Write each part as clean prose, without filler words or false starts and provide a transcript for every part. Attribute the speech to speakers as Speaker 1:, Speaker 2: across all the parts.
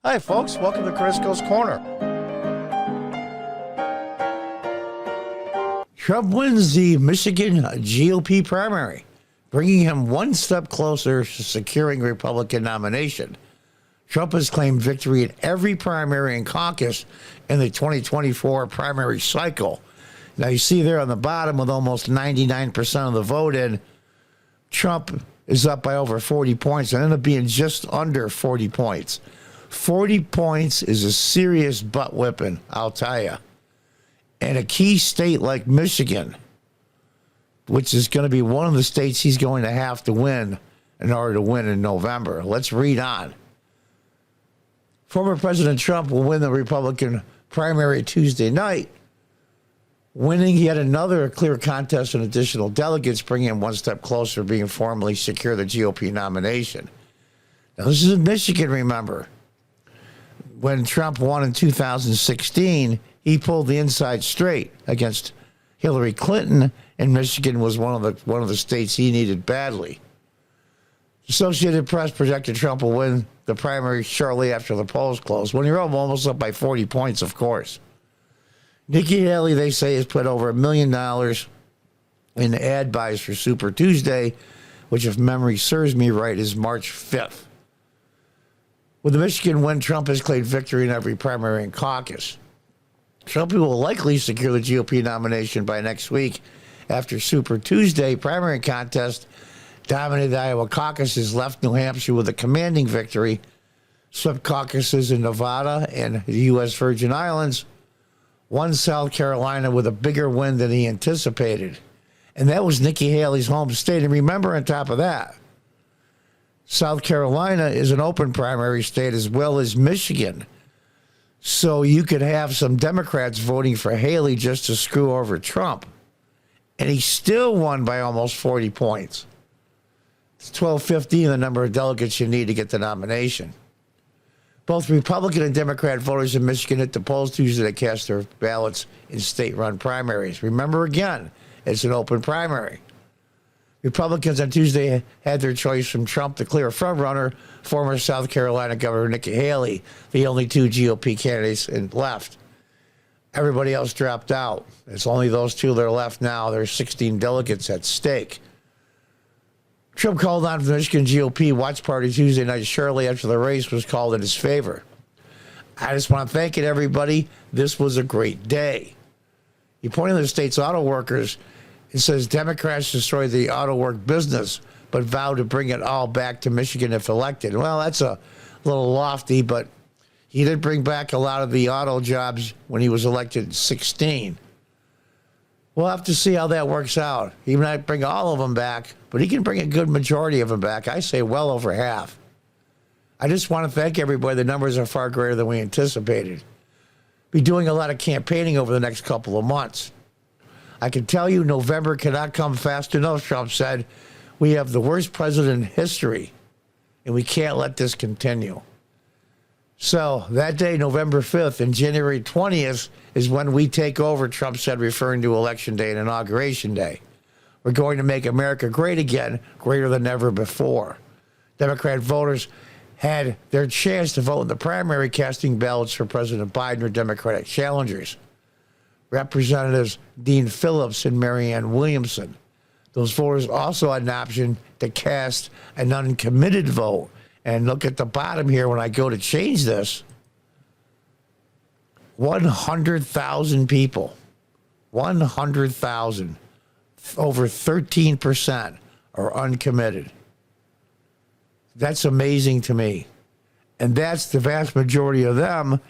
Speaker 1: Hi, folks. Welcome to Crisco's Corner. Trump wins the Michigan GOP primary, bringing him one step closer to securing Republican nomination. Trump has claimed victory in every primary and caucus in the 2024 primary cycle. Now, you see there on the bottom with almost 99% of the vote in, Trump is up by over 40 points and ended up being just under 40 points. 40 points is a serious butt whipping, I'll tell you. And a key state like Michigan, which is going to be one of the states he's going to have to win in order to win in November. Let's read on. Former President Trump will win the Republican primary Tuesday night, winning yet another clear contest and additional delegates, bringing him one step closer to being formally secure the GOP nomination. Now, this is in Michigan, remember. When Trump won in 2016, he pulled the inside straight against Hillary Clinton, and Michigan was one of the states he needed badly. Associated Press projected Trump will win the primary shortly after the polls close, when you're almost up by 40 points, of course. Nikki Haley, they say, has put over $1 million in ad buys for Super Tuesday, which, if memory serves me right, is March 5th. With the Michigan win, Trump has claimed victory in every primary and caucus. Trump will likely secure the GOP nomination by next week after Super Tuesday primary contest dominated the Iowa caucuses, left New Hampshire with a commanding victory, swept caucuses in Nevada and the U.S. Virgin Islands, won South Carolina with a bigger win than he anticipated. And that was Nikki Haley's home state. And remember, on top of that, South Carolina is an open primary state as well as Michigan. So you could have some Democrats voting for Haley just to screw over Trump. And he still won by almost 40 points. It's 1215, the number of delegates you need to get the nomination. Both Republican and Democrat voters in Michigan hit the polls Tuesday to cast their ballots in state-run primaries. Remember, again, it's an open primary. Republicans on Tuesday had their choice from Trump, the clear frontrunner, former South Carolina Governor Nikki Haley, the only two GOP candidates left. Everybody else dropped out. It's only those two that are left now. There's 16 delegates at stake. Trump called on the Michigan GOP watch party Tuesday night shortly after the race was called in his favor. I just want to thank it, everybody. This was a great day. He pointed to the state's auto workers. It says Democrats destroy the auto work business, but vow to bring it all back to Michigan if elected. Well, that's a little lofty, but he did bring back a lot of the auto jobs when he was elected in 2016. We'll have to see how that works out. He might not bring all of them back, but he can bring a good majority of them back. I say well over half. I just want to thank everybody. The numbers are far greater than we anticipated. Be doing a lot of campaigning over the next couple of months. I can tell you November cannot come fast enough, Trump said. We have the worst president in history, and we can't let this continue. So that day, November 5th and January 20th, is when we take over, Trump said, referring to Election Day and Inauguration Day. We're going to make America great again, greater than ever before. Democrat voters had their chance to vote in the primary, casting ballots for President Biden or Democratic challengers. Representatives Dean Phillips and Marianne Williamson. Those voters also had an option to cast an uncommitted vote. And look at the bottom here when I go to change this. 100,000 people. 100,000. Over 13% are uncommitted. That's amazing to me. And that's the vast majority of them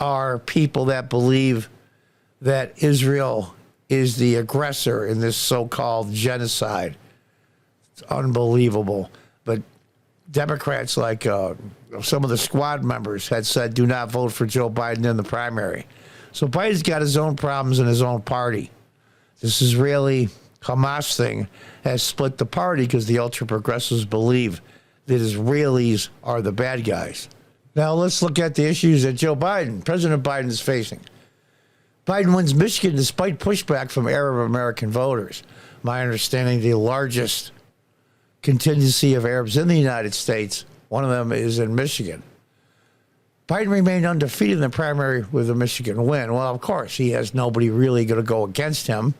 Speaker 1: are people that believe that Israel is the aggressor in this so-called genocide. It's unbelievable. But Democrats, like some of the squad members, had said, do not vote for Joe Biden in the primary. So Biden's got his own problems in his own party. This Israeli-Hamas thing has split the party because the ultra-progressives believe that Israelis are the bad guys. Now let's look at the issues that President Biden is facing. Biden wins Michigan despite pushback from Arab American voters. My understanding, the largest contingency of Arabs in the United States, one of them is in Michigan. Biden remained undefeated in the primary with a Michigan win. Well, of course, he has nobody really going to go against him.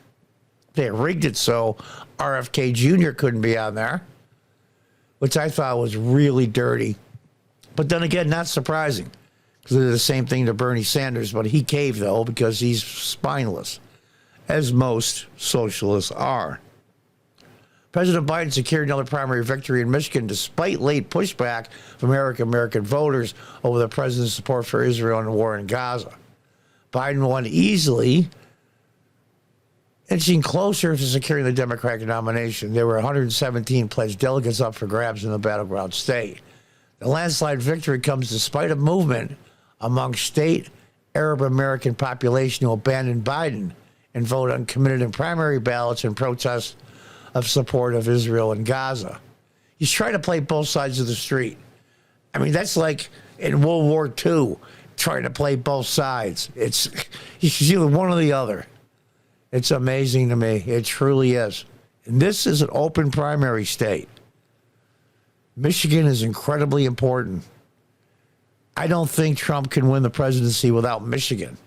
Speaker 1: They rigged it so RFK Jr. couldn't be on there, which I thought was really dirty. But then again, not surprising, because they did the same thing to Bernie Sanders, but he caved, though, because he's spineless, as most socialists are. President Biden secured another primary victory in Michigan despite late pushback from American voters over the president's support for Israel and the war in Gaza. Biden won easily, inching closer to securing the Democratic nomination. There were 117 pledged delegates up for grabs in the battleground state. The landslide victory comes despite a movement among state Arab American population who abandoned Biden and voted uncommitted in primary ballots in protest of support of Israel and Gaza. He's trying to play both sides of the street. I mean, that's like in World War II, trying to play both sides. It's either one or the other. It's amazing to me. It truly is. And this is an open primary state. Michigan is incredibly important. I don't think Trump can win the presidency without Michigan.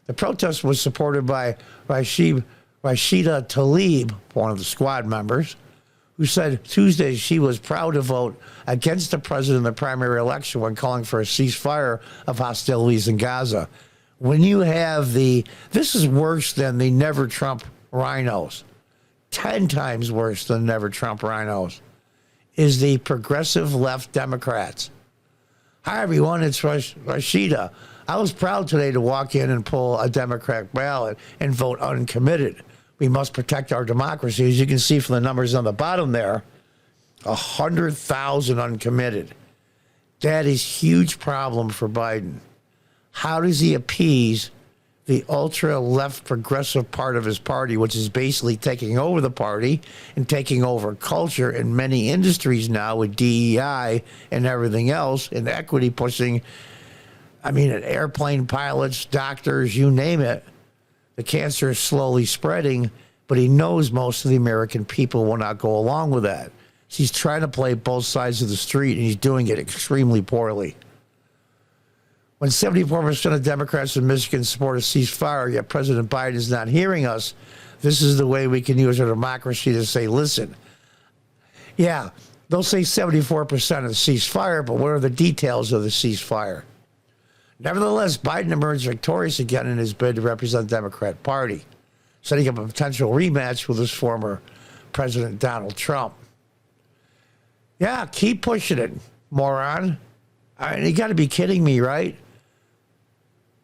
Speaker 1: The protest was supported by Rashida Tlaib, one of the squad members, who said Tuesday she was proud to vote against the president in the primary election when calling for a ceasefire of hostilities in Gaza. When you have this is worse than the Never Trump rhinos, 10 times worse than Never Trump rhinos, is the progressive left Democrats. Hi, everyone, it's Rashida. I was proud today to walk in and pull a Democratic ballot and vote uncommitted. We must protect our democracy. As you can see from the numbers on the bottom there, 100,000 uncommitted. That is a huge problem for Biden. How does he appease the ultra-left progressive part of his party, which is basically taking over the party and taking over culture in many industries now with DEI and everything else, and equity pushing, airplane pilots, doctors, you name it. The cancer is slowly spreading, but he knows most of the American people will not go along with that. So he's trying to play both sides of the street, and he's doing it extremely poorly. When 74% of Democrats in Michigan support a ceasefire, yet President Biden is not hearing us, this is the way we can use our democracy to say, listen, yeah, they'll say 74% of the ceasefire, but what are the details of the ceasefire? Nevertheless, Biden emerged victorious again in his bid to represent the Democrat Party, setting up a potential rematch with his former President Donald Trump. Yeah, keep pushing it, moron. You got to be kidding me, right?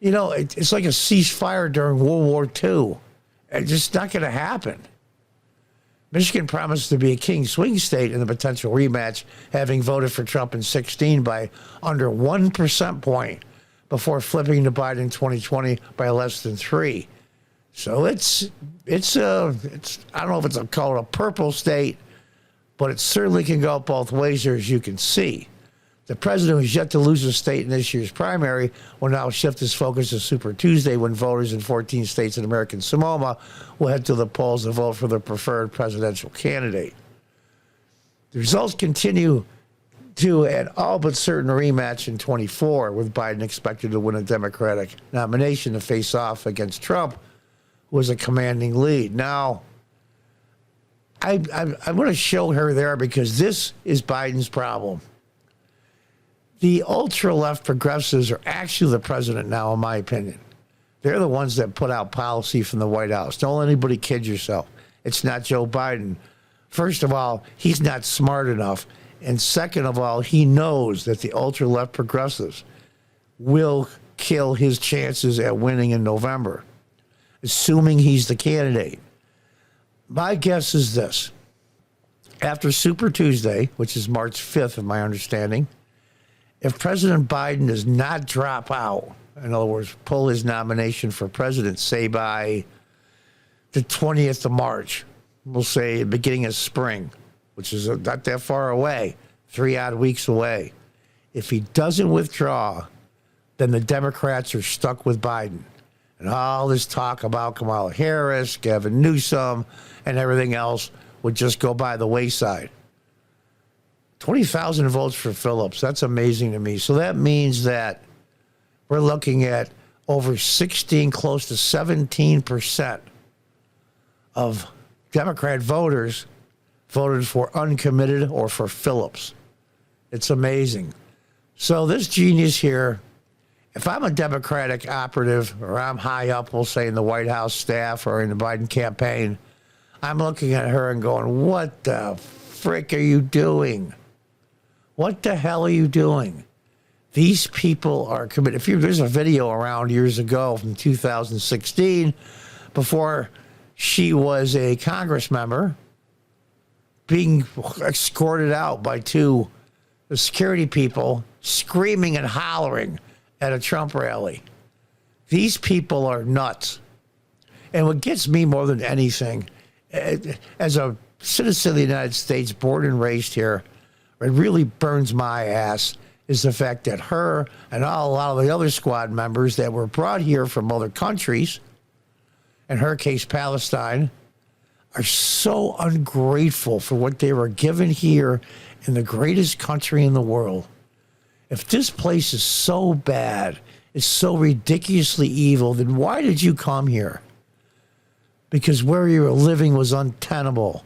Speaker 1: You know, it's like a ceasefire during World War II. It's just not going to happen. Michigan promised to be a king swing state in the potential rematch, having voted for Trump in 2016 by under 1% point before flipping to Biden in 2020 by less than 3. So it's I don't know if it's called a purple state, but it certainly can go both ways there, as you can see. The president, who's yet to lose a state in this year's primary, will now shift his focus to Super Tuesday when voters in 14 states in American Samoa will head to the polls to vote for their preferred presidential candidate. The results continue to an all but certain rematch in 24, with Biden expected to win a Democratic nomination to face off against Trump, who was a commanding lead. Now, I'm going to show her there because this is Biden's problem. The ultra-left progressives are actually the president now, in my opinion. They're the ones that put out policy from the White House. Don't let anybody kid yourself. It's not Joe Biden. First of all, he's not smart enough. And second of all, he knows that the ultra-left progressives will kill his chances at winning in November, assuming he's the candidate. My guess is this. After Super Tuesday, which is March 5th, of my understanding, if President Biden does not drop out, in other words, pull his nomination for president, say by the 20th of March, we'll say beginning of spring, which is not that far away, 3 odd weeks away. If he doesn't withdraw, then the Democrats are stuck with Biden. And all this talk about Kamala Harris, Gavin Newsom, and everything else would just go by the wayside. 20,000 votes for Phillips. That's amazing to me. So that means that we're looking at over 16, close to 17% of Democrat voters voted for uncommitted or for Phillips. It's amazing. So this genius here, if I'm a Democratic operative or I'm high up, we'll say in the White House staff or in the Biden campaign, I'm looking at her and going, what the frick are you doing? What the hell are you doing? These people are committed. There's a video around years ago from 2016, before she was a Congress member, being escorted out by two security people, screaming and hollering at a Trump rally. These people are nuts. And what gets me more than anything, as a citizen of the United States, born and raised here, it really burns my ass, is the fact that her and a lot of the other squad members that were brought here from other countries, in her case Palestine, are so ungrateful for what they were given here in the greatest country in the world. If this place is so bad, it's so ridiculously evil, then why did you come here? Because where you were living was untenable.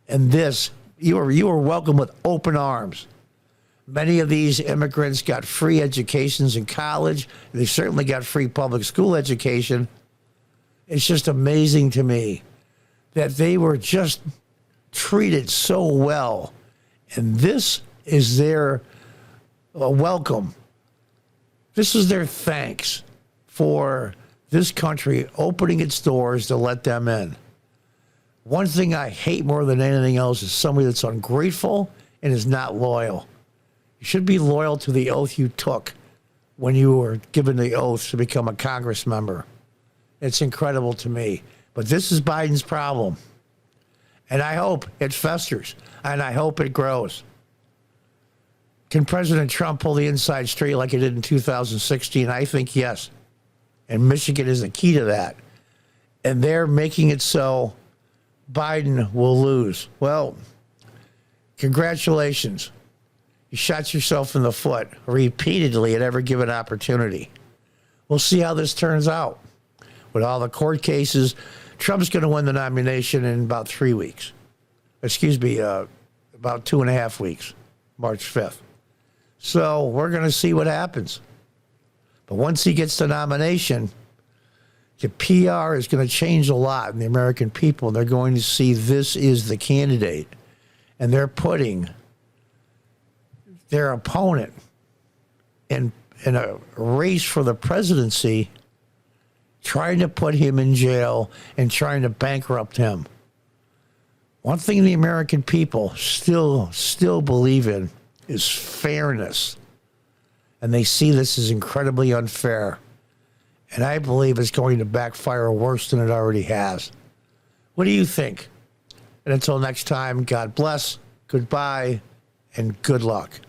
Speaker 1: And this, you were welcomed with open arms. Many of these immigrants got free educations in college. They certainly got free public school education. It's just amazing to me that they were just treated so well. And this is their welcome. This is their thanks for this country opening its doors to let them in. One thing I hate more than anything else is somebody that's ungrateful and is not loyal. You should be loyal to the oath you took when you were given the oath to become a Congress member. It's incredible to me. But this is Biden's problem. And I hope it festers. And I hope it grows. Can President Trump pull the inside straight like he did in 2016? I think yes. And Michigan is the key to that. And they're making it so Biden will lose. Well, congratulations. You shot yourself in the foot repeatedly at every given opportunity. We'll see how this turns out. With all the court cases, Trump's going to win the nomination in about 3 weeks. Excuse me, about 2.5 weeks, March 5th. So we're going to see what happens. But once he gets the nomination, the PR is going to change a lot in the American people. They're going to see this is the candidate. And they're putting their opponent in a race for the presidency, trying to put him in jail and trying to bankrupt him. One thing the American people still believe in is fairness. And they see this as incredibly unfair. And I believe it's going to backfire worse than it already has. What do you think? And until next time, God bless, goodbye, and good luck.